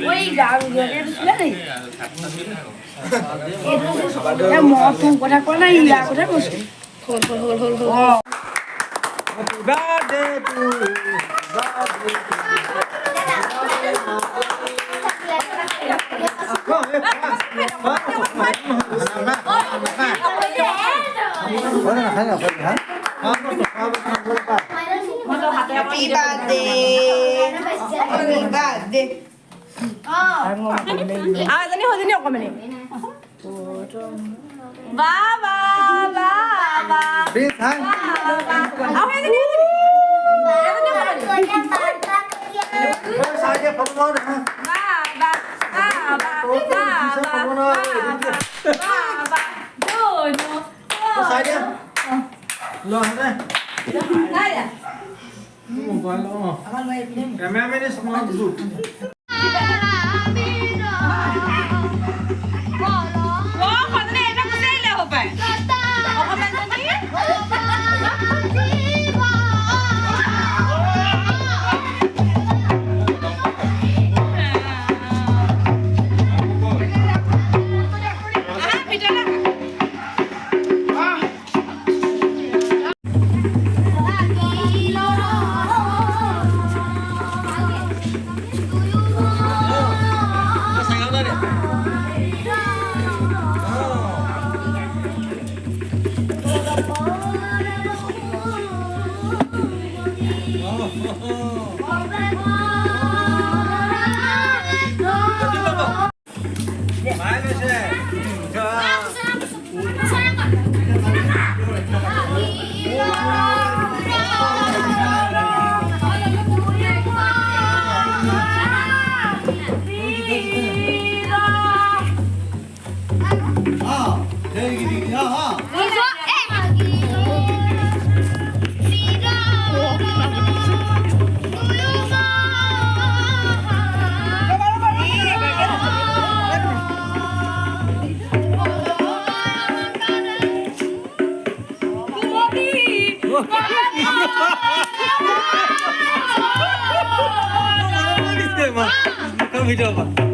ওই গান গেলে শুনে নেই এটা মতন কথা কয় না ইয়া কথা কইছে হল হল হল হল হল Happy birthday to you. Birthday to Happy birthday. জানি হজনি অকমানি বাবা বাবা Please, hi. আও হেজনি Saja perempuan, ha? বাবা বাবা বাবা বাবা dono Saja. Loh, deh. Nada. Kalau. Kami ini semua duduk. Oh, kau ni nak saya lah apa? Apa macam ni? Kami coba.